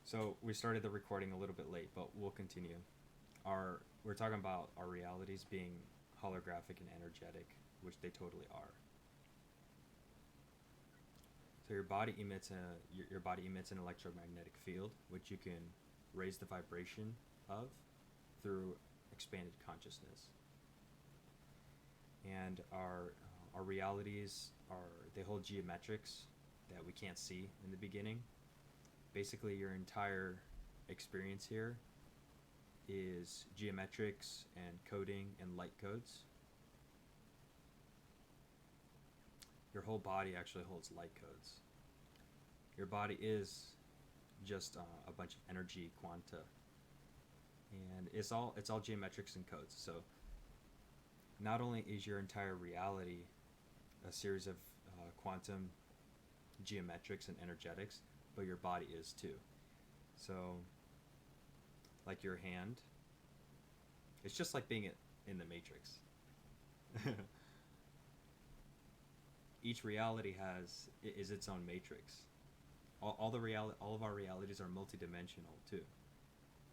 So we started the recording a little bit late, but we'll continue. We're talking about our realities being holographic and energetic, which they totally are. So your body emits an electromagnetic field, which you can raise the vibration of through expanded consciousness. And our realities they hold geometrics that we can't see in the beginning. Basically, your entire experience here is geometrics and coding and light codes. Your whole body actually holds light codes. Your body is just a bunch of energy quanta, and it's all geometrics and codes. So not only is your entire reality a series of quantum geometrics and energetics, but your body is too. So, like your hand, it's just like being in the Matrix. Each reality is its own matrix. All of our realities are multidimensional too.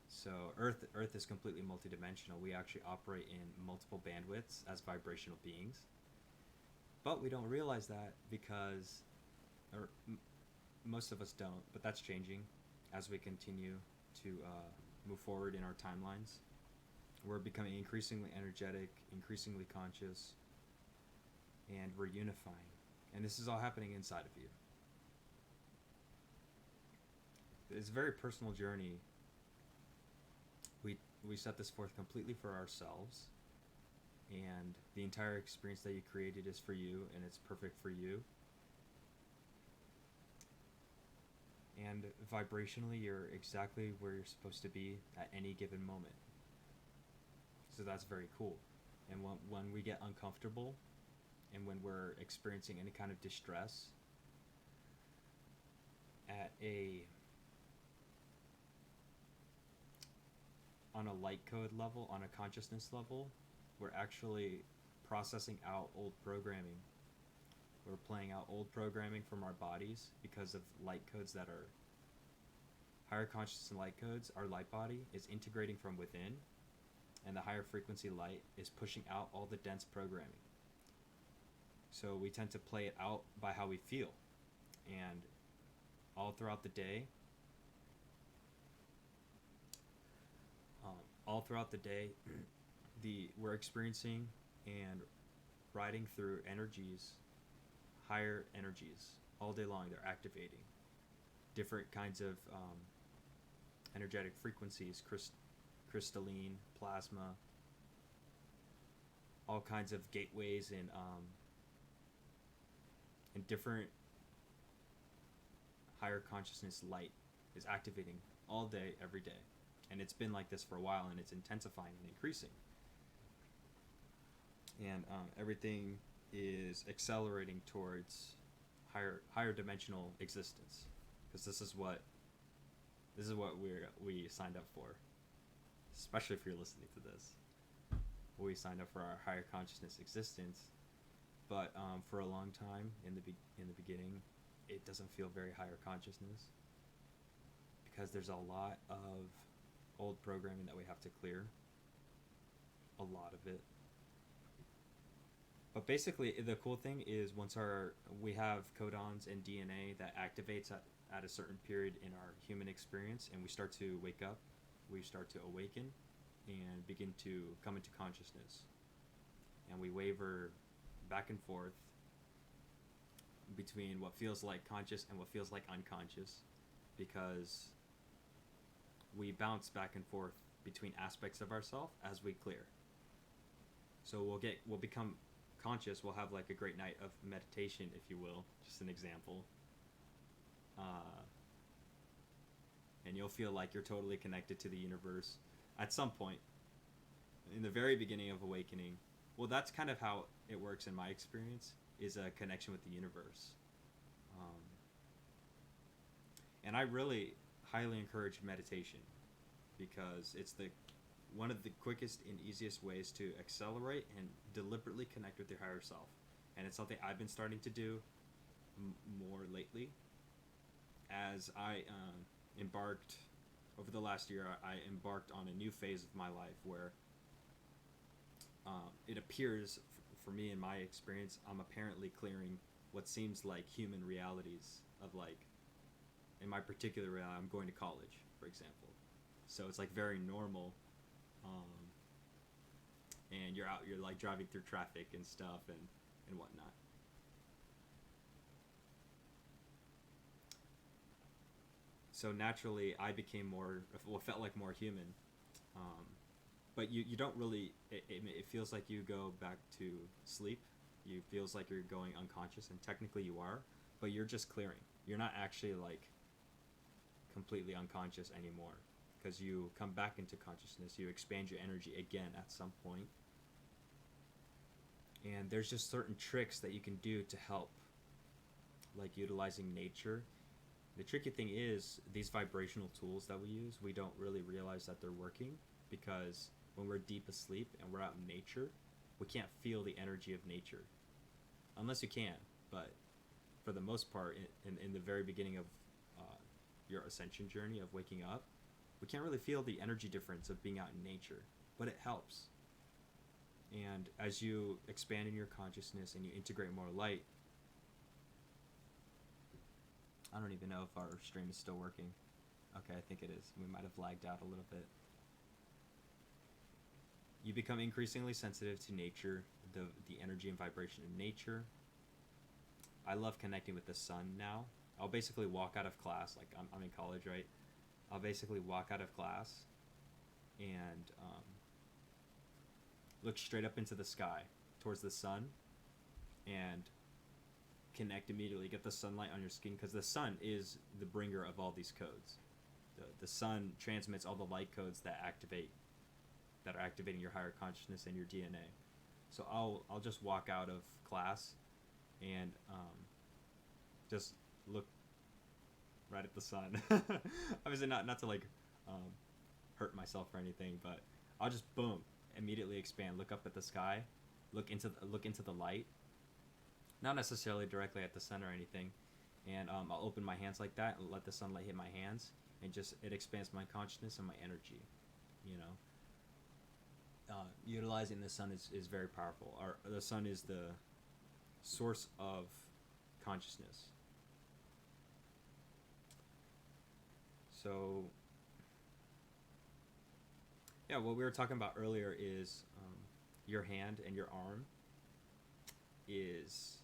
So Earth is completely multidimensional. We actually operate in multiple bandwidths as vibrational beings, but we don't realize that because, or most of us don't. But that's changing as we continue to move forward in our timelines. We're becoming increasingly energetic, increasingly conscious, and we're unifying. And this is all happening inside of you. It's a very personal journey. We set this forth completely for ourselves, and the entire experience that you created is for you, and it's perfect for you. And vibrationally, you're exactly where you're supposed to be at any given moment. So that's very cool. And when we get uncomfortable, and when we're experiencing any kind of distress at a on a light code level, on a consciousness level, we're actually processing out old programming. We're playing out old programming from our bodies because of light codes that are higher consciousness and light codes. Our light body is integrating from within, and the higher frequency light is pushing out all the dense programming. So we tend to play it out by how we feel. And all throughout the day, we're experiencing and riding through energies, higher energies, all day long. They're activating different kinds of energetic frequencies, crystalline, plasma, all kinds of gateways and different higher consciousness light is activating all day, every day. And it's been like this for a while, and it's intensifying and increasing. And everything is accelerating towards higher dimensional existence, because this is what we signed up for. Especially if you're listening to this, we signed up for our higher consciousness existence. But for a long time in the beginning, it doesn't feel very higher consciousness because there's a lot of old programming that we have to clear. A lot of it. But basically, the cool thing is once we have codons and DNA that activates at a certain period in our human experience, and we start to wake up, we start to awaken and begin to come into consciousness. And we waver back and forth between what feels like conscious and what feels like unconscious, because we bounce back and forth between aspects of ourselves as we clear. So we'll become conscious. We'll have like a great night of meditation, if you will, just an example, and you'll feel like you're totally connected to the universe at some point in the very beginning of awakening. Well, that's kind of how it works in my experience, is a connection with the universe. And I really highly encourage meditation, because it's one of the quickest and easiest ways to accelerate and deliberately connect with your higher self. And it's something I've been starting to do more lately, as I embarked over the last year. I embarked on a new phase of my life where it appears, for me in my experience, I'm apparently clearing what seems like human realities of like, in my particular reality, I'm going to college, for example. So it's like very normal, and you're like driving through traffic and stuff and whatnot. So naturally, I became more, well, felt like more human. Um, but you don't really, it feels like you go back to sleep. You feels like you're going unconscious, and technically you are, but you're just clearing. You're not actually like completely unconscious anymore, because you come back into consciousness. You expand your energy again at some point, and there's just certain tricks that you can do to help, like utilizing nature. The tricky thing is these vibrational tools that we use, we don't really realize that they're working, because when we're deep asleep and we're out in nature, we can't feel the energy of nature. Unless you can, but for the most part, in the very beginning of your ascension journey of waking up, we can't really feel the energy difference of being out in nature, but it helps. And as you expand in your consciousness and you integrate more light, I don't even know if our stream is still working. Okay, I think it is. We might have lagged out a little bit. You become increasingly sensitive to nature, the energy and vibration of nature. I love connecting with the sun now. I'll basically walk out of class, like I'm in college, right? I'll basically walk out of class and look straight up into the sky towards the sun and connect immediately, get the sunlight on your skin, because the sun is the bringer of all these codes. The sun transmits all the light codes that are activating your higher consciousness and your DNA. So I'll just walk out of class and just look right at the sun. Obviously not to like hurt myself or anything, but I'll just boom, immediately expand, look up at the sky, look into the light, not necessarily directly at the sun or anything, and I'll open my hands like that and let the sunlight hit my hands, and just it expands my consciousness and my energy. You know, utilizing the sun is very powerful. The sun is the source of consciousness. So, yeah, what we were talking about earlier is your hand and your arm is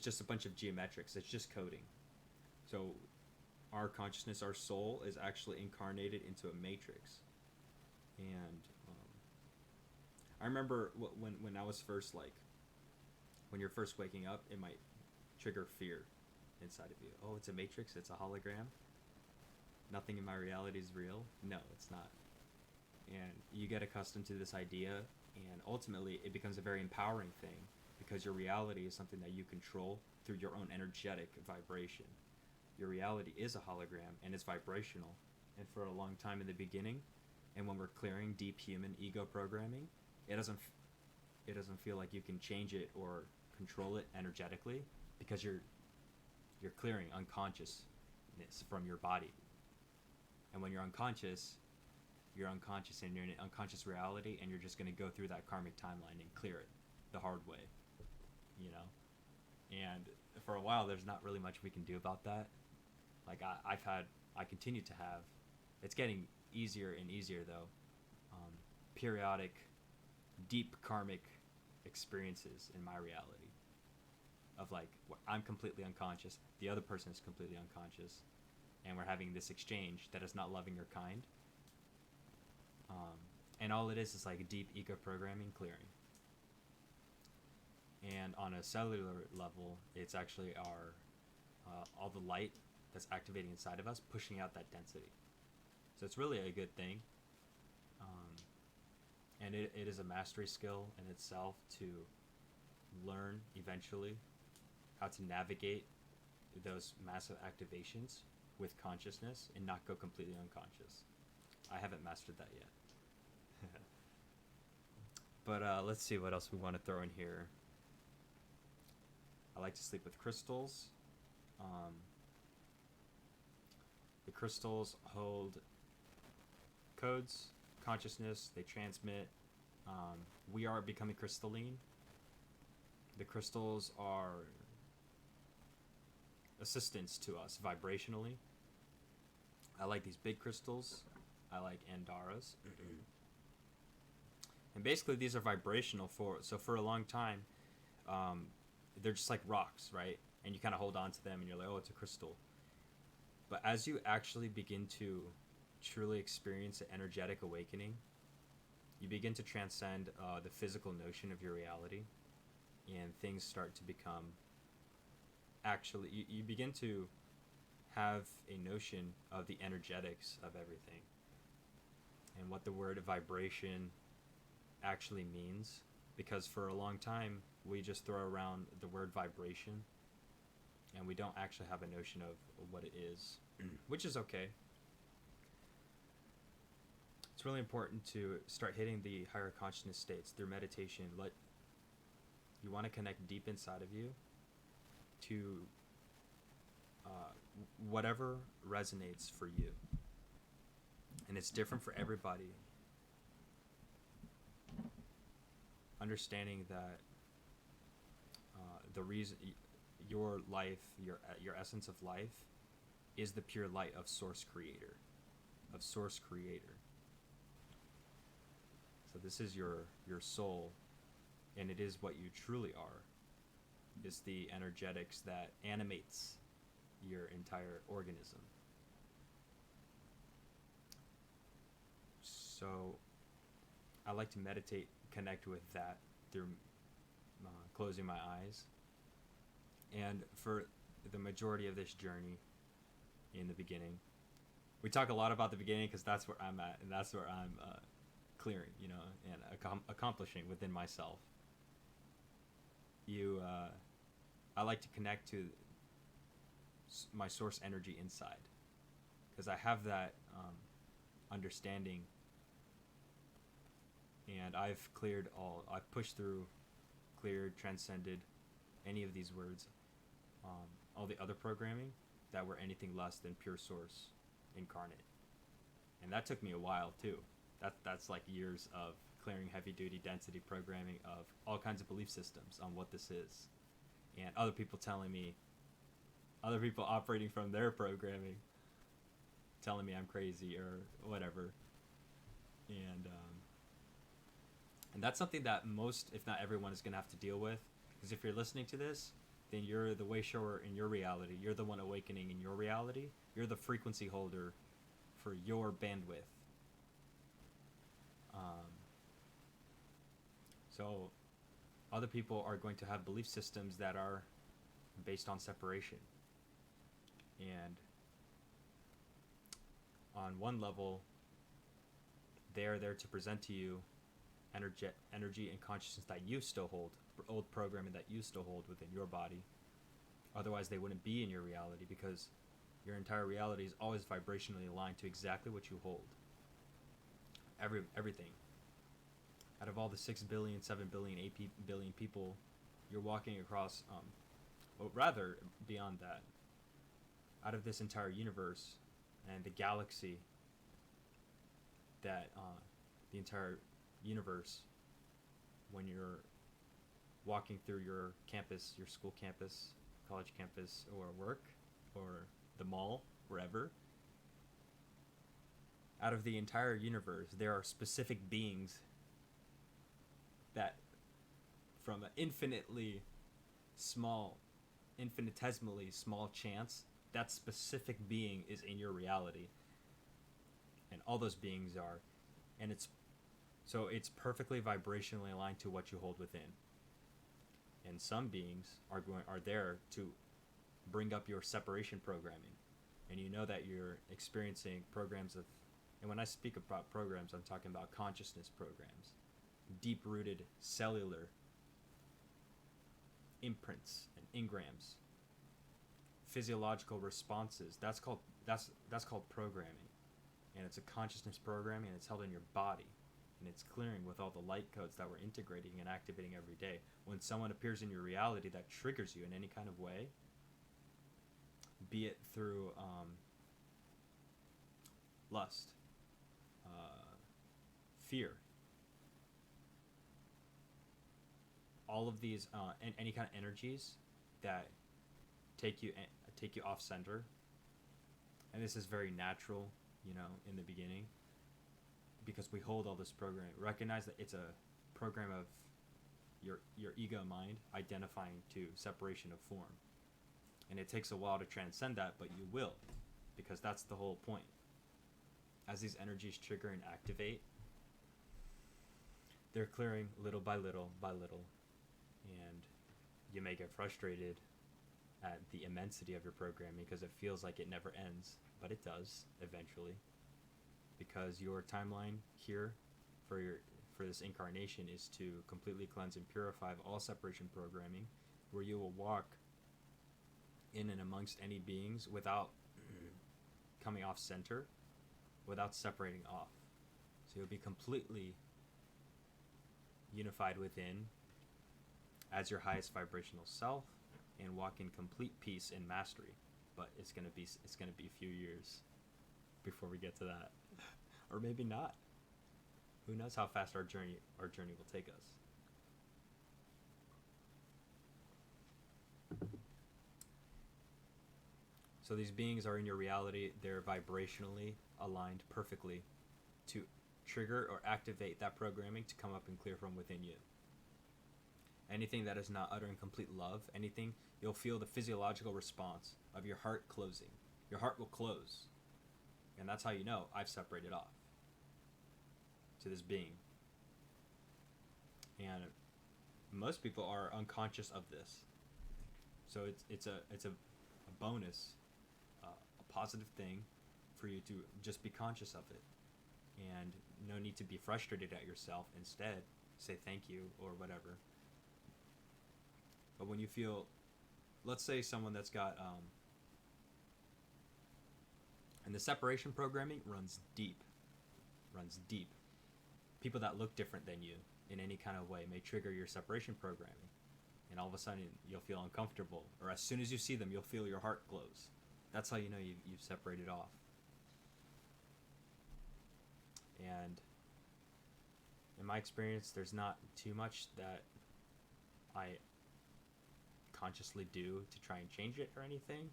just a bunch of geometrics. It's just coding. So our consciousness, our soul, is actually incarnated into a matrix. And I remember when I was first, like, when you're first waking up, it might trigger fear inside of you. Oh, it's a matrix, it's a hologram. Nothing in my reality is real. No, it's not. And you get accustomed to this idea, and ultimately it becomes a very empowering thing, because your reality is something that you control through your own energetic vibration. Your reality is a hologram, and it's vibrational. And for a long time in the beginning, and when we're clearing deep human ego programming, it doesn't feel like you can change it or control it energetically, because you're clearing unconsciousness from your body. And when you're unconscious and you're in an unconscious reality, and you're just going to go through that karmic timeline and clear it the hard way, you know? And for a while, there's not really much we can do about that. Like I continue to have, it's getting easier and easier though, periodic, deep karmic experiences in my reality of like, I'm completely unconscious, the other person is completely unconscious, and we're having this exchange that is not loving or kind. And all it is like a deep ego programming clearing. And on a cellular level, it's actually our all the light that's activating inside of us, pushing out that density. So it's really a good thing. And it is a mastery skill in itself to learn eventually how to navigate those massive activations with consciousness and not go completely unconscious. I haven't mastered that yet. But let's see what else we want to throw in here. I like to sleep with crystals. The crystals hold codes, consciousness, they transmit. We are becoming crystalline. The crystals are assistants to us vibrationally. I like these big crystals. I like Andaras. And basically these are vibrational for a long time, they're just like rocks, right? And you kind of hold on to them and you're like, oh, it's a crystal. But as you actually begin to truly experience an energetic awakening, you begin to transcend the physical notion of your reality, and things start to become actually, you begin to have a notion of the energetics of everything and what the word vibration actually means. Because for a long time we just throw around the word vibration and we don't actually have a notion of what it is, which is okay. It's really important to start hitting the higher consciousness states through meditation. You want to connect deep inside of you to whatever resonates for you, and it's different for everybody. Understanding that the reason your life, your essence of life, is the pure light of Source Creator, So this is your soul, and it is what you truly are. It's the energetics that animates your entire organism. So I like to meditate, connect with that through closing my eyes. And for the majority of this journey, in the beginning, we talk a lot about the beginning because that's where I'm at, and that's where I'm clearing, and accomplishing within myself. I like to connect to my source energy inside, because I have that understanding, and I've pushed through, cleared, transcended any of these words, all the other programming that were anything less than pure source incarnate. And that took me a while too. That's like years of clearing heavy duty density programming of all kinds of belief systems on what this is, and other people operating from their programming telling me I'm crazy or whatever. And that's something that most, if not everyone, is going to have to deal with, because if you're listening to this, then you're the way shower in your reality. You're the one awakening in your reality. You're the frequency holder for your bandwidth. So other people are going to have belief systems that are based on separation. And on one level, they are there to present to you energy and consciousness that you still hold, old programming that you still hold within your body. Otherwise, they wouldn't be in your reality, because your entire reality is always vibrationally aligned to exactly what you hold. Everything. Out of all the 6 billion, 7 billion, 8 billion people you're walking across, or rather beyond that, out of this entire universe and the galaxy, that the entire universe, when you're walking through your campus, your school campus, college campus, or work, or the mall, wherever, out of the entire universe, there are specific beings that, from an infinitesimally small chance, that specific being is in your reality. And all those beings are. And it's perfectly vibrationally aligned to what you hold within. And some beings are there to bring up your separation programming. And you know that you're experiencing programs of, and when I speak about programs, I'm talking about consciousness programs, deep-rooted cellular imprints and engrams, physiological responses. That's called programming, and it's a consciousness programming, and it's held in your body, and it's clearing with all the light codes that we're integrating and activating every day. When someone appears in your reality that triggers you in any kind of way, be it through lust, fear. All of these and any kind of energies that take you off center, and this is very natural, in the beginning, because we hold all this program. Recognize that it's a program of your ego mind identifying to separation of form, and it takes a while to transcend that, but you will, because that's the whole point. As these energies trigger and activate, they're clearing little by little by little, and you may get frustrated at the immensity of your programming because it feels like it never ends, but it does eventually, because your timeline here for this incarnation is to completely cleanse and purify of all separation programming, where you will walk in and amongst any beings without coming off center, without separating off. So you'll be completely unified within as your highest vibrational self, and walk in complete peace and mastery. But it's gonna be a few years before we get to that, or maybe not. Who knows how fast our journey will take us. So these beings are in your reality. They're vibrationally aligned perfectly to trigger or activate that programming to come up and clear from within you. Anything that is not uttering complete love, anything, you'll feel the physiological response of your heart closing. Your heart will close. And that's how you know I've separated off to this being. And most people are unconscious of this. So it's a bonus, a positive thing for you to just be conscious of it. And no need to be frustrated at yourself. Instead, say thank you or whatever. But when you feel, let's say someone that's got, and the separation programming runs deep. People that look different than you in any kind of way may trigger your separation programming. And all of a sudden you'll feel uncomfortable. Or as soon as you see them, you'll feel your heart close. That's how you know you've separated off. And in my experience, there's not too much that I consciously do to try and change it or anything.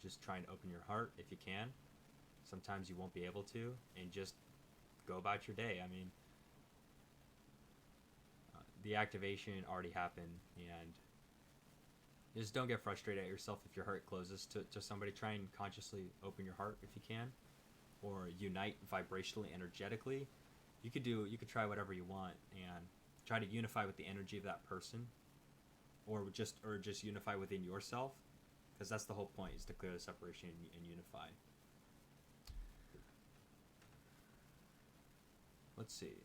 Just try and open your heart if you can. Sometimes you won't be able to, and just go about your day. I mean, the activation already happened, and just don't get frustrated at yourself if your heart closes to somebody. Try and consciously open your heart if you can, or unite vibrationally, energetically. You could try whatever you want and try to unify with the energy of that person, or just unify within yourself, because that's the whole point, is to clear the separation and unify. Let's see.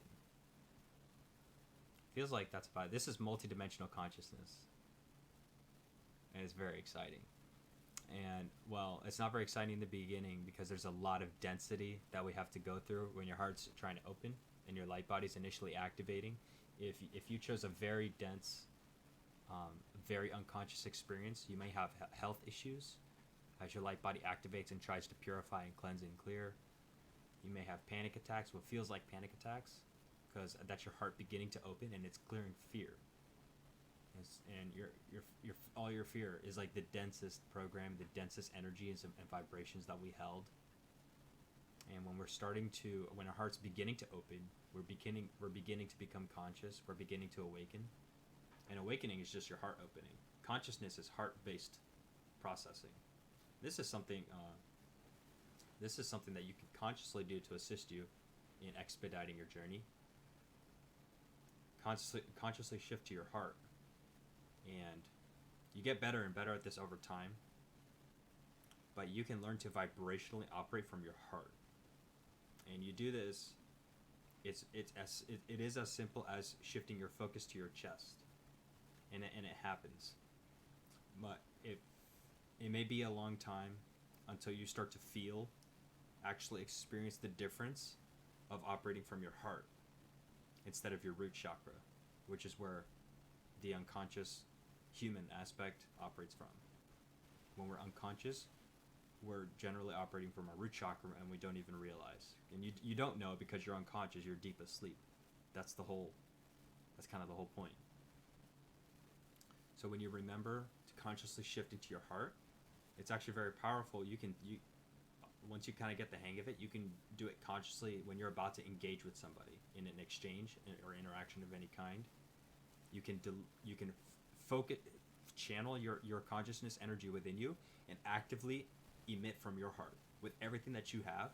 Feels like that's about it. This is multidimensional consciousness, and it's very exciting. And well, it's not very exciting in the beginning because there's a lot of density that we have to go through when your heart's trying to open and your light body's initially activating. If you chose a very dense, very unconscious experience, you may have health issues as your light body activates and tries to purify and cleanse and clear. You may have panic attacks, what feels like panic attacks, because that's your heart beginning to open and it's clearing fear. And your all your fear is like the densest program, the densest energies and vibrations that we held. And when when our heart's beginning to open, we're beginning to become conscious. We're beginning to awaken. And awakening is just your heart opening. Consciousness is heart-based processing. This is something that you can consciously do to assist you in expediting your journey. Consciously shift to your heart. And you get better and better at this over time. But you can learn to vibrationally operate from your heart. And you do this, it is as simple as shifting your focus to your chest. And it happens. But it may be a long time until you start to actually experience the difference of operating from your heart instead of your root chakra, which is where the unconscious human aspect operates from. When we're unconscious, we're generally operating from our root chakra and we don't even realize. And you don't know because you're unconscious, you're deep asleep. That's kind of the whole point. So when you remember to consciously shift into your heart, it's actually very powerful. You once you kind of get the hang of it, you can do it consciously when you're about to engage with somebody in an exchange or interaction of any kind. You can focus, channel your consciousness energy within you and actively emit from your heart with everything that you have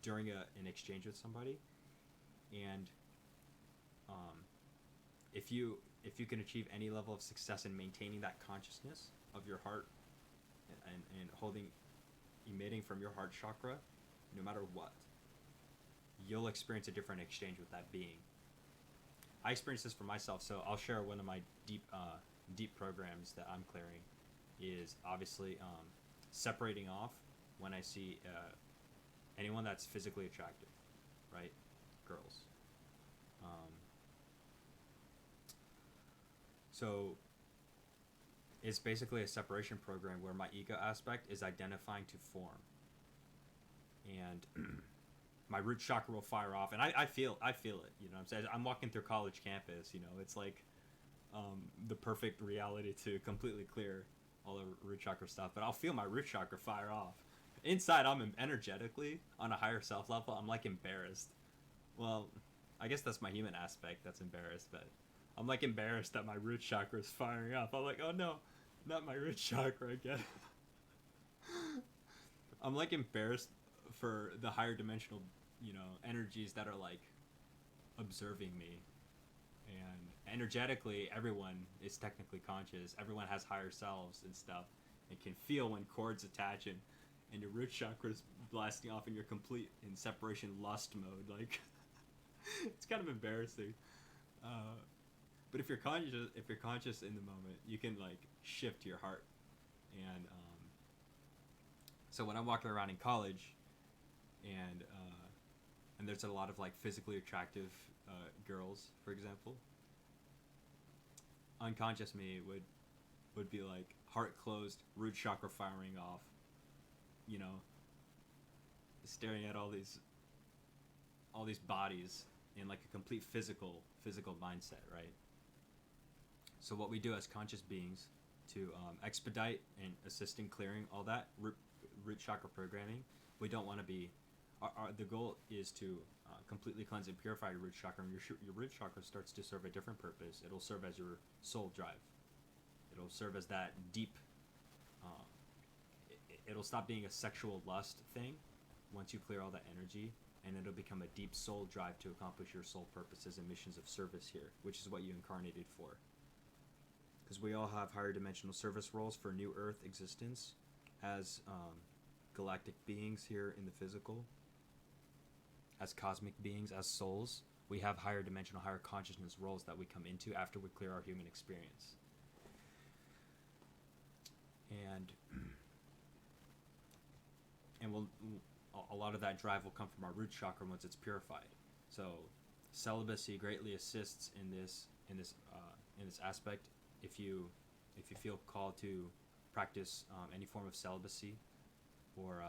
during an exchange with somebody. And if you can achieve any level of success in maintaining that consciousness of your heart and emitting from your heart chakra, no matter what, you'll experience a different exchange with that being. I experienced this for myself, so I'll share one of my deep programs that I'm clearing is obviously separating off when I see anyone that's physically attractive, right? Girls. So it's basically a separation program where my ego aspect is identifying to form. And my root chakra will fire off. And I feel it, you know what I'm saying? I'm walking through college campus, you know, it's like the perfect reality to completely clear all the root chakra stuff. But I'll feel my root chakra fire off. Inside, I'm energetically, on a higher self level, I'm like embarrassed. Well, I guess that's my human aspect that's embarrassed, but I'm like embarrassed that my root chakra is firing up. I'm like, oh no, not my root chakra again. I'm like embarrassed for the higher dimensional, you know, energies that are like observing me. And energetically, everyone is technically conscious. Everyone has higher selves and stuff, and can feel when cords attach and your root chakra is blasting off and you're complete in separation lust mode. Like, it's kind of embarrassing. But if you're conscious in the moment, you can like shift your heart. And so when I'm walking around in college, and there's a lot of like physically attractive girls, for example, unconscious me would be like heart closed, root chakra firing off, you know, staring at all these bodies in like a complete physical mindset, right? So what we do as conscious beings to expedite and assist in clearing all that root chakra programming, we don't want to be. The goal is to completely cleanse and purify your root chakra, and your root chakra starts to serve a different purpose. It'll serve as your soul drive. It'll serve as that deep. It'll stop being a sexual lust thing once you clear all that energy, and it'll become a deep soul drive to accomplish your soul purposes and missions of service here, which is what you incarnated for. Because we all have higher dimensional service roles for New Earth existence as galactic beings here in the physical, as cosmic beings, as souls. We have higher dimensional, higher consciousness roles that we come into after we clear our human experience. And a lot of that drive will come from our root chakra once it's purified. So celibacy greatly assists in this aspect. If you feel called to practice any form of celibacy or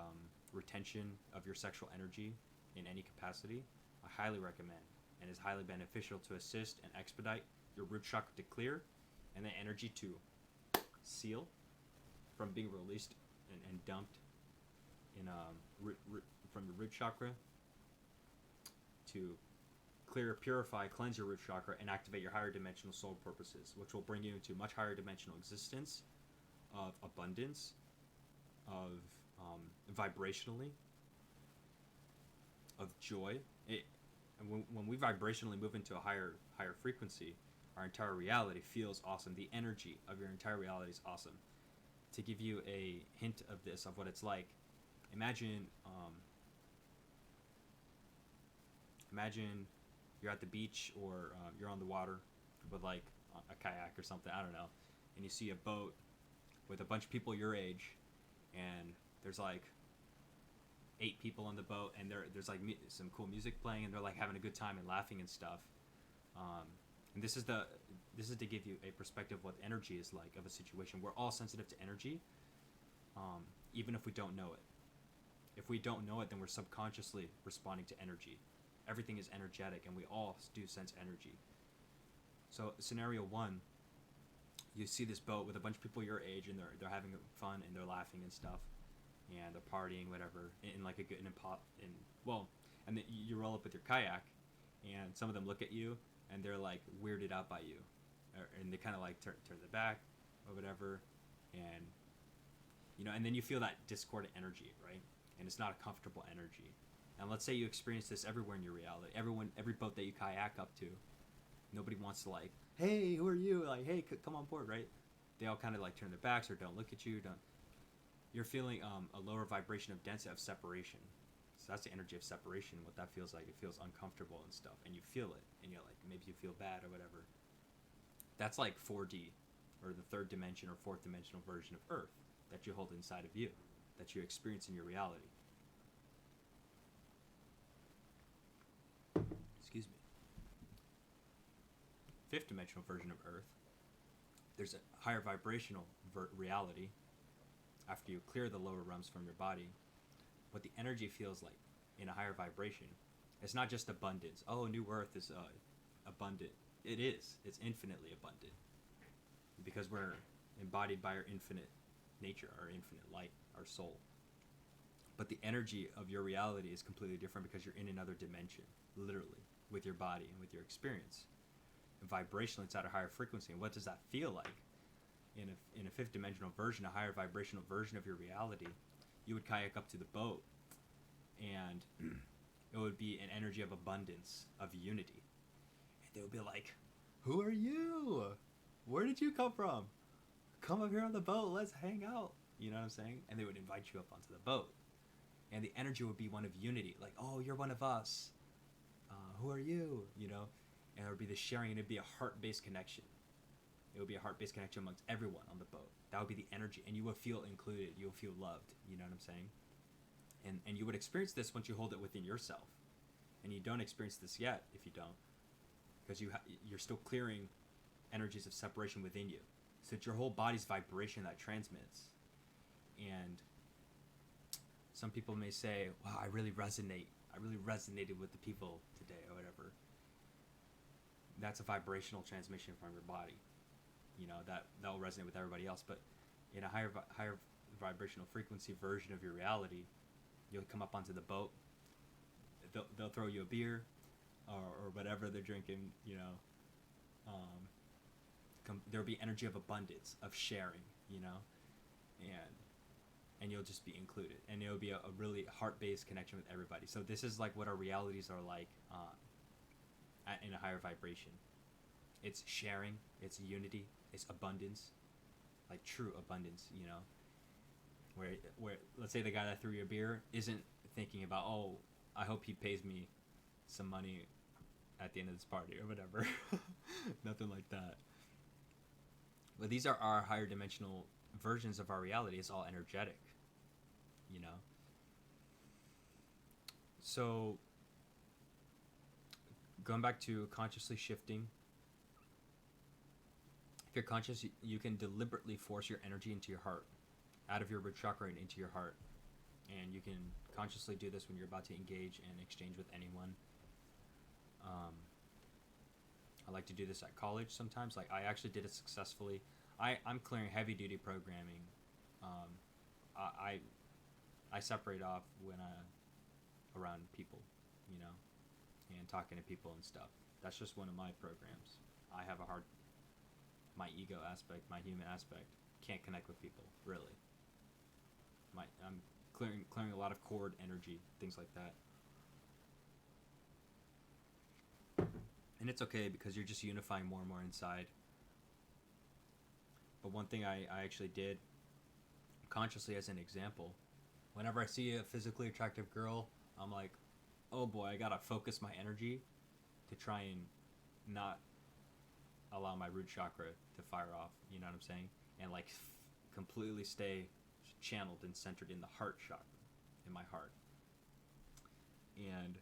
retention of your sexual energy in any capacity, I highly recommend, and is highly beneficial to assist and expedite your root chakra to clear, and the energy to seal from being released and dumped in from your root chakra to clear, purify, cleanse your root chakra, and activate your higher dimensional soul purposes, which will bring you into much higher dimensional existence of abundance, of vibrationally, of joy. And when we vibrationally move into a higher frequency, our entire reality feels awesome. The energy of your entire reality is awesome. To give you a hint of this, of what it's like, imagine you're at the beach, or you're on the water with like a kayak or something, I don't know, and you see a boat with a bunch of people your age, and there's like 8 people on the boat, and there's like some cool music playing, and they're like having a good time and laughing and stuff. And this is to give you a perspective of what energy is like of a situation. We're all sensitive to energy. even if we don't know it. If we don't know it, then we're subconsciously responding to energy. Everything is energetic, and we all do sense energy. So scenario one, you see this boat with a bunch of people your age, and they're having fun, and they're laughing and stuff, and they're partying, whatever, in like a good and then you roll up with your kayak, and some of them look at you, and they're like weirded out by you, and they kind of like turn their back or whatever, and and then you feel that discordant energy, right? And it's not a comfortable energy. And let's say you experience this everywhere in your reality. Every boat that you kayak up to, nobody wants to like, hey, who are you? Like, hey, come on board, right? They all kind of like turn their backs or don't look at you. You're feeling a lower vibration of density of separation. So that's the energy of separation. What that feels like, it feels uncomfortable and stuff, and you feel it, and you're like, maybe you feel bad or whatever. That's like 4D, or the third dimension or fourth dimensional version of Earth that you hold inside of you, that you experience in your reality. Excuse me. Fifth dimensional version of Earth, there's a higher vibrational reality after you clear the lower realms from your body. What the energy feels like in a higher vibration, it's not just abundance. Oh, New Earth is abundant. It is. It's infinitely abundant because we're embodied by our infinite nature, our infinite light, our soul. But the energy of your reality is completely different because you're in another dimension, literally, with your body and with your experience. And vibrationally, it's at a higher frequency. And what does that feel like? In a fifth dimensional version, a higher vibrational version of your reality, you would kayak up to the boat, and it would be an energy of abundance, of unity. And they would be like, who are you? Where did you come from? Come up here on the boat, let's hang out. You know what I'm saying? And they would invite you up onto the boat. And the energy would be one of unity. Like, oh, you're one of us. Who are you? And it would be the sharing, and it would be a heart-based connection. It would be a heart-based connection amongst everyone on the boat. That would be the energy. And you would feel included. You would feel loved. You know what I'm saying? And you would experience this once you hold it within yourself. And you don't experience this yet if you don't. Because you're still clearing energies of separation within you. So it's your whole body's vibration that transmits. And some people may say, wow, I really resonated with the people today or whatever. That's a vibrational transmission from your body. That will resonate with everybody else. But in a higher vibrational frequency version of your reality, you'll come up onto the boat. They'll throw you a beer or whatever they're drinking, there'll be energy of abundance, of sharing, and you'll just be included, and it'll be a really heart-based connection with everybody. So this is like what our realities are like in a higher vibration. It's sharing, it's unity, it's abundance, like true abundance, where let's say the guy that threw you a beer isn't thinking about, oh, I hope he pays me some money at the end of this party or whatever. Nothing like that. But these are our higher dimensional versions of our reality. It's all energetic, So going back to consciously shifting, if you're conscious, you can deliberately force your energy into your heart, out of your root chakra and into your heart. And you can consciously do this when you're about to engage and exchange with anyone. I like to do this at college sometimes. Like, I actually did it successfully. I'm clearing heavy duty programming. I separate off when around people, and talking to people and stuff. That's just one of my programs. I have my ego aspect, my human aspect, can't connect with people, really. I'm clearing a lot of cord energy, things like that. And it's okay because you're just unifying more and more inside. But one thing I actually did consciously as an example, whenever I see a physically attractive girl, I'm like, oh boy, I gotta focus my energy to try and not allow my root chakra to fire off, you know what I'm saying? And like completely stay channeled and centered in the heart chakra, in my heart. And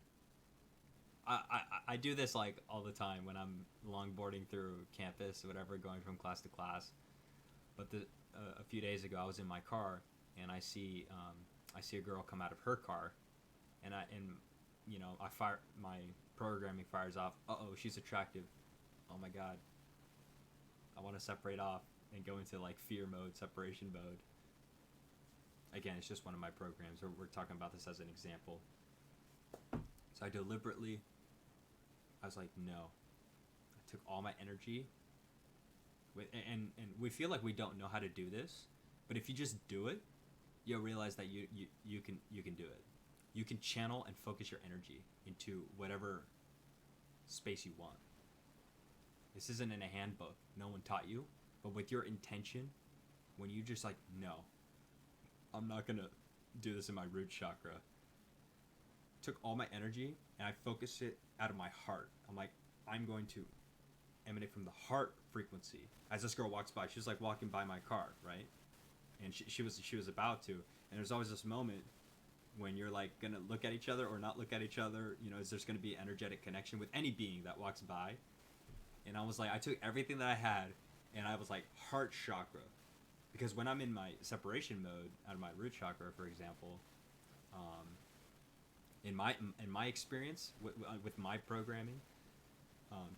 I do this like all the time when I'm longboarding through campus or whatever, going from class to class. But a few days ago, I was in my car and I see a girl come out of her car, and I fire my programming fires off. She's attractive. Oh my god, I want to separate off and go into like fear mode, separation mode. Again, it's just one of my programs. We're talking about this as an example. So I was like, no. I took all my energy. And we feel like we don't know how to do this, but if you just do it, you'll realize that you can do it. You can channel and focus your energy into whatever space you want. This isn't in a handbook. No one taught you, but with your intention, when you just like, no, I'm not gonna do this in my root chakra. Took all my energy and I focused it out of my heart. I'm like, I'm going to emanate from the heart frequency. As this girl walks by, she's like walking by my car, right? And she was about to. And there's always this moment when you're like gonna look at each other or not look at each other. You know, is there's gonna be energetic connection with any being that walks by? And I was like, I took everything that I had, and I was like, heart chakra, because when I'm in my separation mode out of my root chakra, for example, in my experience with my programming,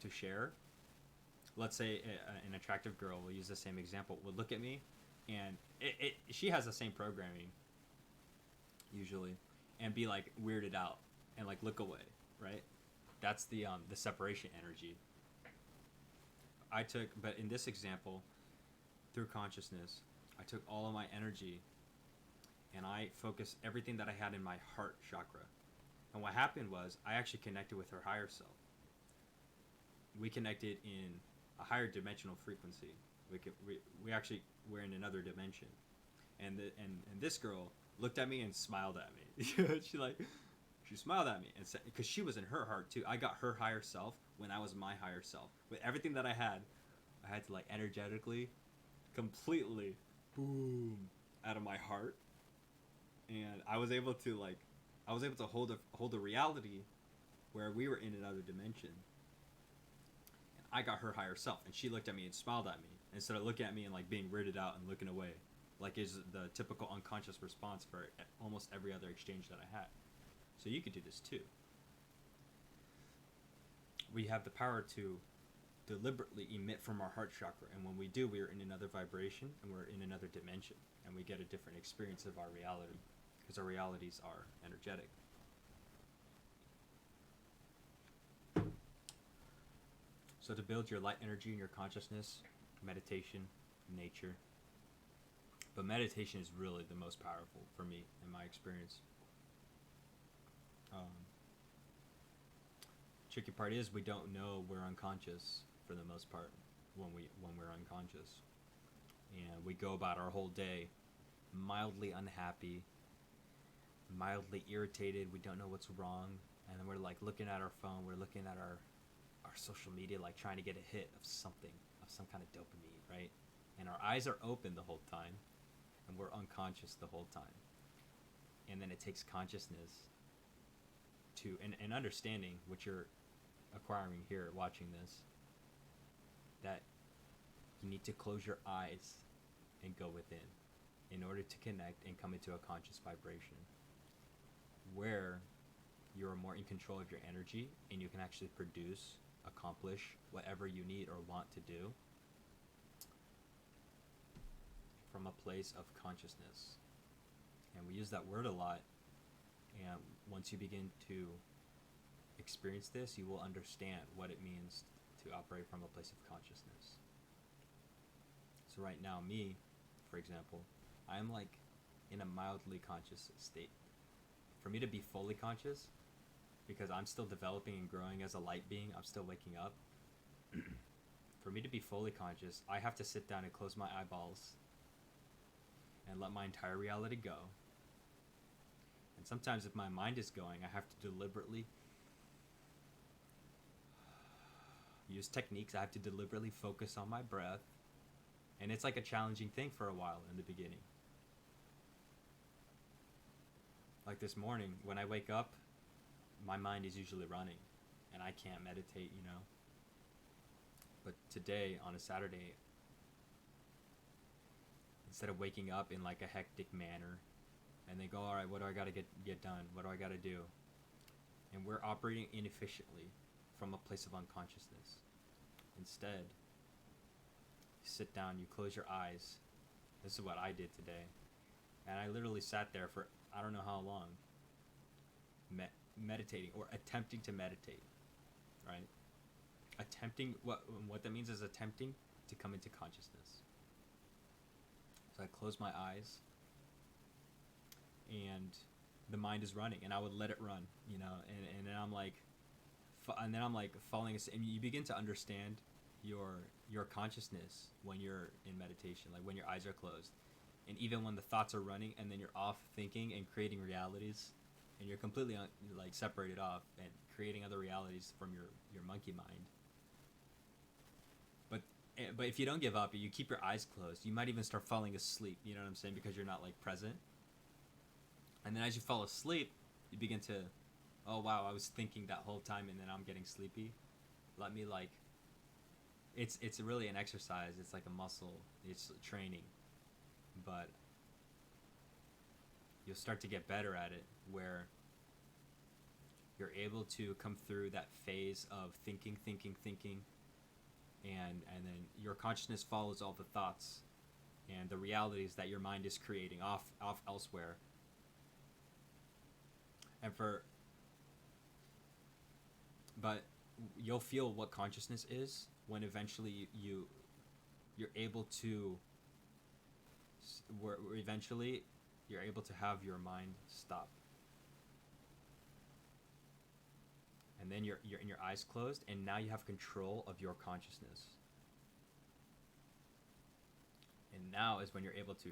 to share, let's say an attractive girl, we'll use the same example, would look at me, and she has the same programming usually, and be like weirded out and like look away, right? That's the separation energy. But in this example, through consciousness, I took all of my energy and I focused everything that I had in my heart chakra. And what happened was I actually connected with her higher self. We connected in a higher dimensional frequency. We're in another dimension. And this girl looked at me and smiled at me. She smiled at me and said, because she was in her heart too. I got her higher self when I was my higher self. With everything that I had to like energetically, completely, boom, out of my heart. And I was able to hold a reality where we were in another dimension. And I got her higher self, and she looked at me and smiled at me instead of looking at me and like being weirded out and looking away, like is the typical unconscious response for almost every other exchange that I had. So you could do this too. We have the power to deliberately emit from our heart chakra, and when we do, we are in another vibration and we're in another dimension, and we get a different experience of our reality, because our realities are energetic. So to build your light energy and your consciousness, meditation, nature. But meditation is really the most powerful for me in my experience. Tricky part is we don't know we're unconscious for the most part when we're unconscious, and we go about our whole day mildly unhappy, mildly irritated. We don't know what's wrong, and then we're like looking at our phone, we're looking at our social media, like trying to get a hit of something, of some kind of dopamine, right? And our eyes are open the whole time, and we're unconscious the whole time. And then it takes consciousness to and understanding, what you're acquiring here watching this, that you need to close your eyes and go within in order to connect and come into a conscious vibration where you're more in control of your energy and you can actually accomplish whatever you need or want to do from a place of consciousness. And we use that word a lot, and once you begin to experience this, you will understand what it means to operate from a place of consciousness. So right now, me, for example, I am like in a mildly conscious state. For me to be fully conscious, because I'm still developing and growing as a light being, I'm still waking up. For me to be fully conscious, I have to sit down and close my eyeballs and let my entire reality go. And sometimes if my mind is going, I have to deliberately use techniques. I have to deliberately focus on my breath. And it's like a challenging thing for a while in the beginning. Like this morning, when I wake up, my mind is usually running and I can't meditate, you know. But today, on a Saturday, instead of waking up in like a hectic manner, and they go, all right, what do I got to get done? What do I got to do? And we're operating inefficiently from a place of unconsciousness. Instead, you sit down, you close your eyes. This is what I did today. And I literally sat there for I don't know how long, meditating or attempting to meditate, right? What that means is attempting to come into consciousness. So I closed my eyes, and the mind is running, and I would let it run, and then I'm like, falling asleep, and you begin to understand your consciousness when you're in meditation, like when your eyes are closed, and even when the thoughts are running, and then you're off thinking and creating realities, and you're completely separated off and creating other realities from your monkey mind. But if you don't give up, you keep your eyes closed, you might even start falling asleep, you know what I'm saying, because you're not like present. And then as you fall asleep, you begin to, oh wow, I was thinking that whole time, and then I'm getting sleepy. Let me it's really an exercise. It's like a muscle. It's training. But you'll start to get better at it, where you're able to come through that phase of thinking, and then your consciousness follows all the thoughts and the realities that your mind is creating off elsewhere. But you'll feel what consciousness is when eventually you're able to eventually you're able to have your mind stop. And then you're in your eyes closed, and now you have control of your consciousness. And now is when you're able to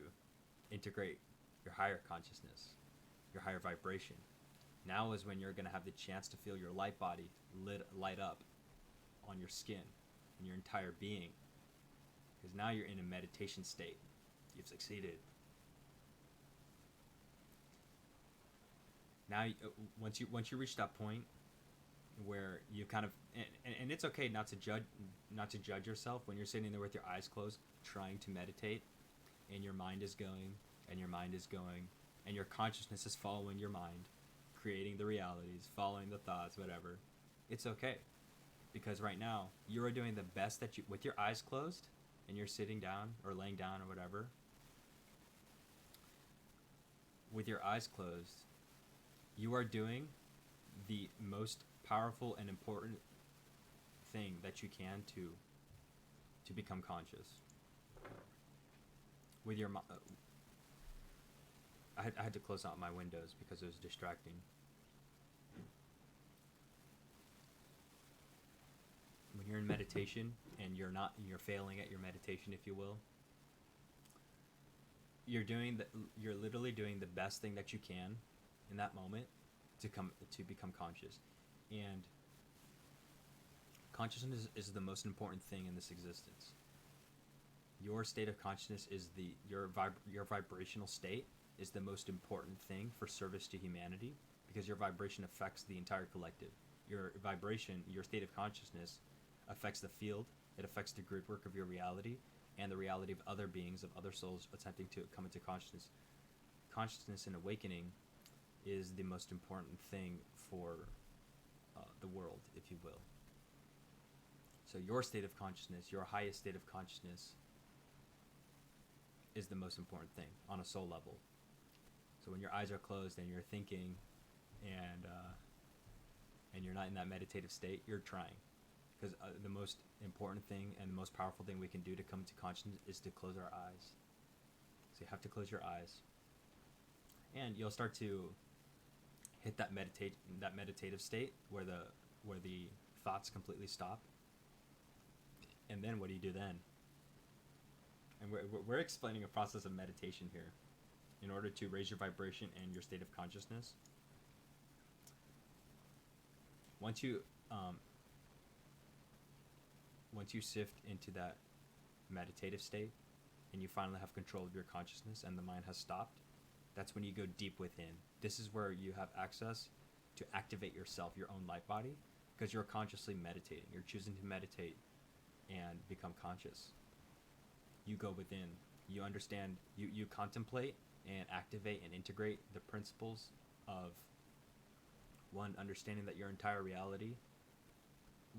integrate your higher consciousness, your higher vibration. Now is when you're going to have the chance to feel your light body light up on your skin and your entire being. Because now you're in a meditation state. You've succeeded. Now, once you reach that point where you kind of, and it's okay not to judge yourself when you're sitting there with your eyes closed, trying to meditate, and your mind is going, and your consciousness is following your mind, creating the realities, following the thoughts, whatever. It's okay, because right now you are doing the best that you, with your eyes closed, and you're sitting down or laying down or whatever. With your eyes closed, you are doing the most powerful and important thing that you can to become conscious. With your I had to close out my windows because it was distracting. When you're in meditation and you're failing at your meditation, if you will, you're literally doing the best thing that you can in that moment to become conscious. And consciousness is the most important thing in this existence. Your state of consciousness is your vibrational state is the most important thing for service to humanity, because your vibration affects the entire collective. Your vibration, your state of consciousness, affects the field. It affects the grid work of your reality and the reality of other beings, of other souls attempting to come into consciousness. Consciousness and awakening is the most important thing for the world, if you will. So your state of consciousness, your highest state of consciousness, is the most important thing on a soul level. So when your eyes are closed and you're thinking, and you're not in that meditative state, you're trying. Because the most important thing and the most powerful thing we can do to come to consciousness is to close our eyes. So you have to close your eyes, and you'll start to hit that meditative state where the thoughts completely stop. And then what do you do then? And we're explaining a process of meditation here in order to raise your vibration and your state of consciousness. Once you sift into that meditative state and you finally have control of your consciousness and the mind has stopped, that's when you go deep within. This is where you have access to activate yourself, your own light body, because you're consciously meditating. You're choosing to meditate and become conscious. You go within You understand, you contemplate and activate and integrate the principles of one, understanding that your entire reality,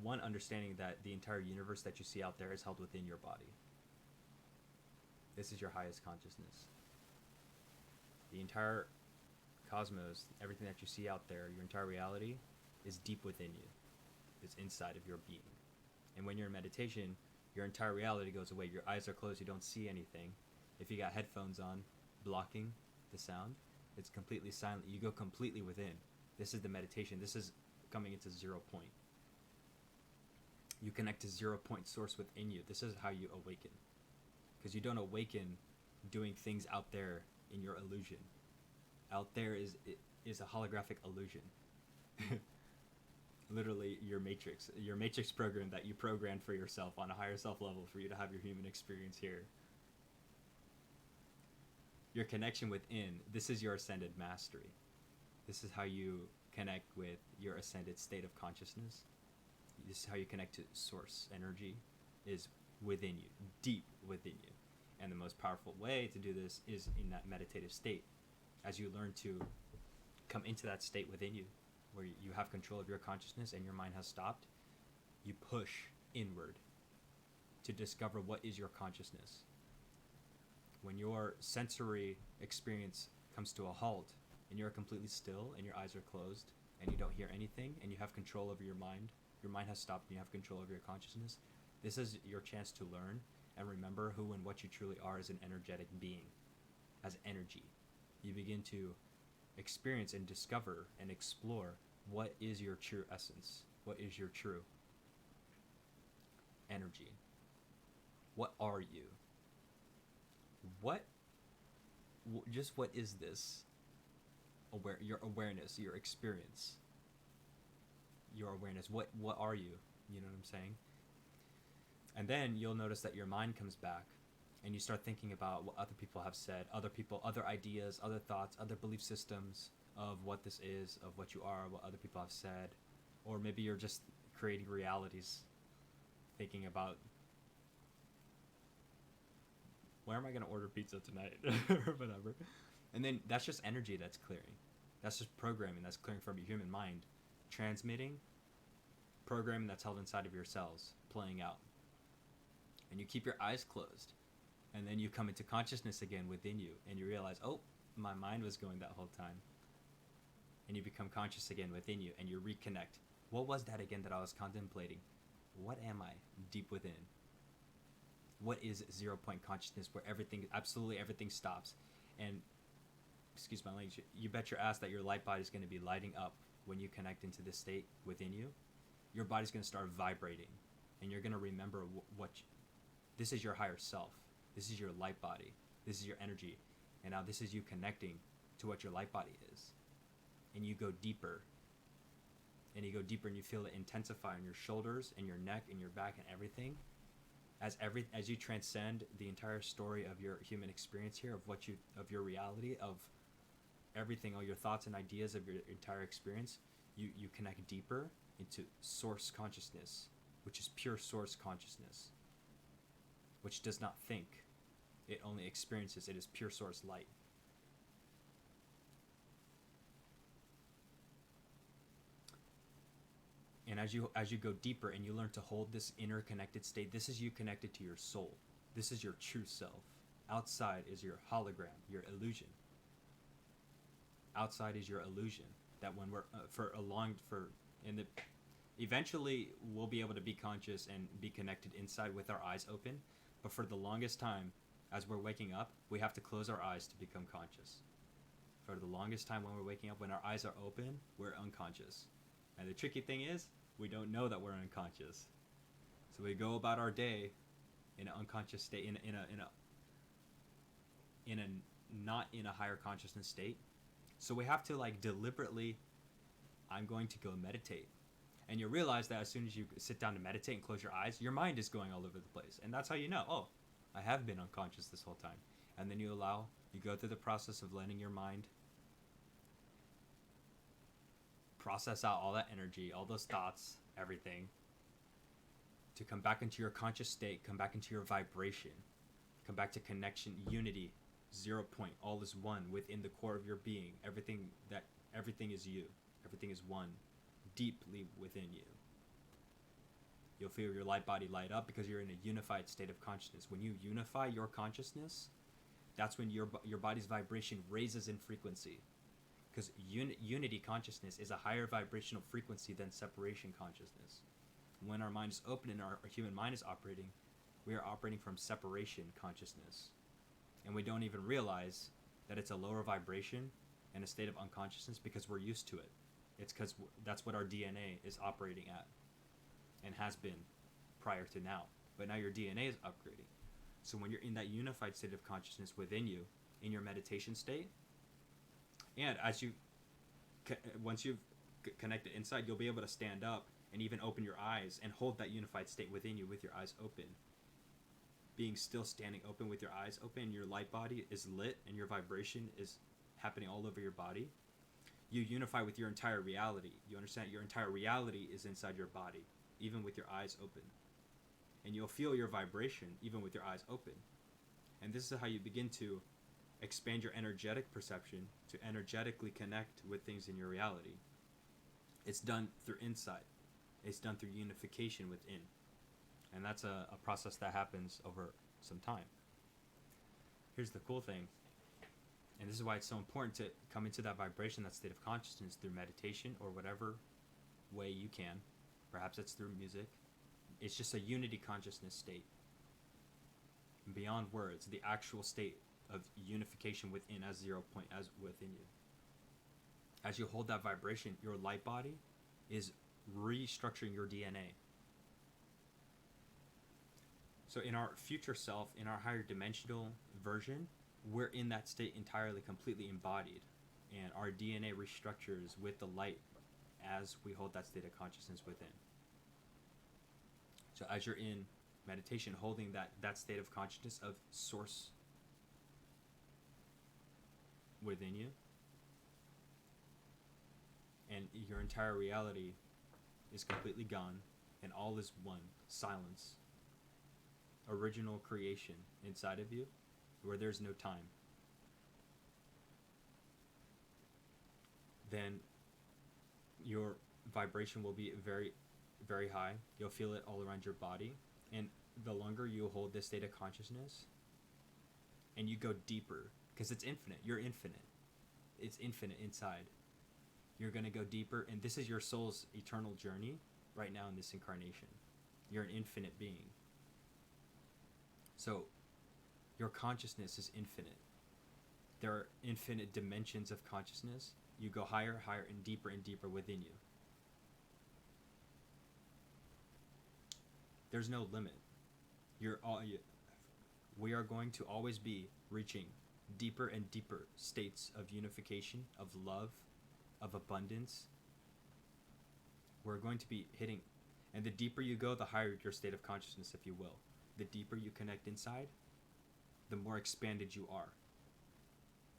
one, understanding that the entire universe that you see out there is held within your body. This is your highest consciousness. The entire cosmos, everything that you see out there, your entire reality, is deep within you. It's inside of your being. And when you're in meditation, your entire reality goes away. Your eyes are closed, you don't see anything. If you got headphones on, blocking the sound, it's completely silent. You go completely within. This is the meditation. This is coming into 0 point. You connect to 0 point source within you. This is how you awaken. Because you don't awaken doing things out there in your illusion. Out there is a holographic illusion. Literally your matrix program that you programmed for yourself on a higher self level for you to have your human experience here. Your connection within, this is your ascended mastery. This is how you connect with your ascended state of consciousness. This is how you connect to source energy, is within you, deep within you. And the most powerful way to do this is in that meditative state. As you learn to come into that state within you, where you have control of your consciousness and your mind has stopped, you push inward to discover what is your consciousness. When your sensory experience comes to a halt and you're completely still and your eyes are closed and you don't hear anything and you have control over your mind has stopped and you have control over your consciousness, this is your chance to learn and remember who and what you truly are as an energetic being, as energy. You begin to experience and discover and explore what is your true essence, what is your true energy. What are you? What is this? Your awareness, your experience, your awareness. What are you? You know what I'm saying? And then you'll notice that your mind comes back and you start thinking about what other people have said, other people, other ideas, other thoughts, other belief systems of what this is, of what you are, what other people have said. Or maybe you're just creating realities, thinking about, where am I going to order pizza tonight? Or whatever. And then that's just energy that's clearing. That's just programming that's clearing from your human mind, transmitting programming that's held inside of your cells, playing out. And you keep your eyes closed. And then you come into consciousness again within you. And you realize, oh, my mind was going that whole time. And you become conscious again within you. And you reconnect. What was that again that I was contemplating? What am I deep within? What is 0 point consciousness where everything, absolutely everything stops? And, excuse my language, you bet your ass that your light body is going to be lighting up when you connect into this state within you. Your body's going to start vibrating. And you're going to remember this is your higher self. This is your light body. This is your energy. And now this is you connecting to what your light body is. And you go deeper. And you go deeper and you feel it intensify on your shoulders and your neck and your back and everything. As you transcend the entire story of your human experience here, of your reality, of everything, all your thoughts and ideas of your entire experience, you connect deeper into source consciousness, which is pure source consciousness, which does not think. It only experiences. It is pure source light. And as you go deeper and you learn to hold this interconnected state, this is you connected to your soul. This is your true self. Outside is your hologram, your illusion. Outside is your illusion. That when we're eventually we'll be able to be conscious and be connected inside with our eyes open. But for the longest time, as we're waking up, we have to close our eyes to become conscious. For the longest time when we're waking up, when our eyes are open, we're unconscious. And the tricky thing is, we don't know that we're unconscious. So we go about our day in an unconscious state, not in a higher consciousness state. So we have to deliberately, I'm going to go meditate. And you realize that as soon as you sit down to meditate and close your eyes, your mind is going all over the place. And that's how you know, oh, I have been unconscious this whole time. And then you go through the process of letting your mind process out all that energy, all those thoughts, everything, to come back into your conscious state, come back into your vibration. Come back to connection, unity, 0 point. All is one within the core of your being. Everything is you. Everything is one, deeply within you. You'll feel your light body light up because you're in a unified state of consciousness. When you unify your consciousness, that's when your body's vibration raises in frequency. Because unity consciousness is a higher vibrational frequency than separation consciousness. When our mind is open and our human mind is operating, we are operating from separation consciousness. And we don't even realize that it's a lower vibration and a state of unconsciousness because we're used to it. It's because that's what our DNA is operating at and has been prior to now. But now your DNA is upgrading. So when you're in that unified state of consciousness within you, in your meditation state, and once you've connected inside, you'll be able to stand up and even open your eyes and hold that unified state within you with your eyes open. Being still standing open with your eyes open, your light body is lit and your vibration is happening all over your body. You unify with your entire reality. You understand your entire reality is inside your body, even with your eyes open. And you'll feel your vibration even with your eyes open. And this is how you begin to expand your energetic perception to energetically connect with things in your reality. It's done through insight. It's done through unification within. And that's a process that happens over some time. Here's the cool thing, and this is why it's so important to come into that vibration, that state of consciousness through meditation or whatever way you can. Perhaps it's through music. It's just a unity consciousness state. Beyond words, the actual state of unification within as 0 point, as within you. As you hold that vibration, your light body is restructuring your DNA. So in our future self, in our higher dimensional version, we're in that state entirely, completely embodied. And our DNA restructures with the light as we hold that state of consciousness within. So as you're in meditation, holding that state of consciousness of source within you, and your entire reality is completely gone, and all is one, silence. Original creation inside of you, where there's no time. Then your vibration will be very, very high. You'll feel it all around your body. And the longer you hold this state of consciousness, and you go deeper, because it's infinite. You're infinite. It's infinite inside. You're going to go deeper, and this is your soul's eternal journey right now in this incarnation. You're an infinite being. So your consciousness is infinite. There are infinite dimensions of consciousness. You go higher, higher, and deeper within you. There's no limit. We are going to always be reaching deeper and deeper states of unification, of love, of abundance. We're going to be hitting, and the deeper you go, the higher your state of consciousness, if you will. The deeper you connect inside, the more expanded you are,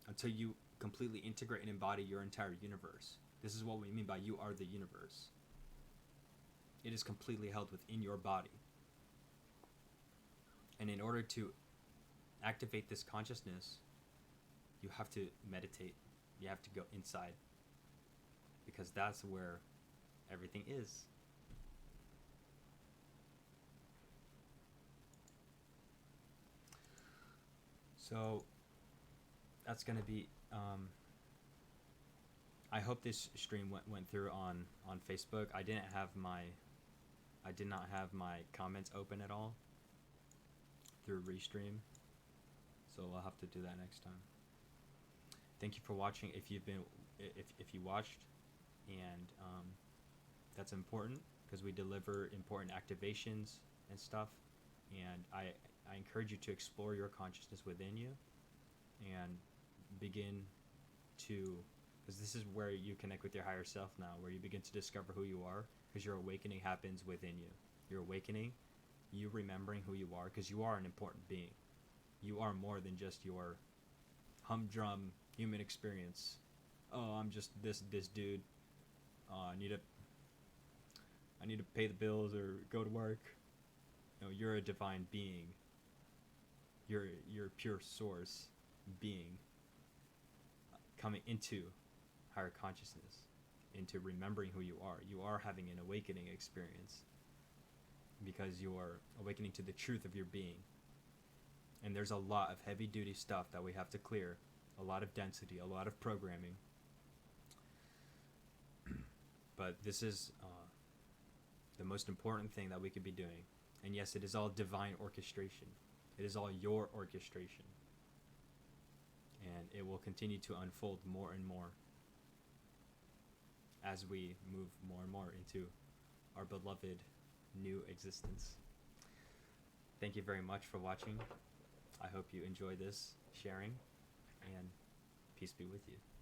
until you completely integrate and embody your entire universe. This is what we mean by you are the universe. It is completely held within your body. And in order to activate this consciousness, you have to meditate. You have to go inside, because that's where everything is. So that's going to be, I hope this stream went through on Facebook. I did not have my comments open at all through Restream, so I'll have to do that next time. Thank you for watching. If you watched, and that's important because we deliver important activations and stuff, and I encourage you to explore your consciousness within you and begin to, because this is where you connect with your higher self now, where you begin to discover who you are, because your awakening happens within you. Your awakening, you remembering who you are, because you are an important being. You are more than just your humdrum human experience. Oh, I'm just this dude. I need to pay the bills or go to work. No, you're a divine being your pure source being coming into higher consciousness, into remembering who you are. You are having an awakening experience because you are awakening to the truth of your being. And there's a lot of heavy duty stuff that we have to clear, a lot of density, a lot of programming. But this is the most important thing that we could be doing. And yes, it is all divine orchestration. It is all your orchestration. And it will continue to unfold more and more as we move more and more into our beloved new existence. Thank you very much for watching. I hope you enjoy this sharing, and peace be with you.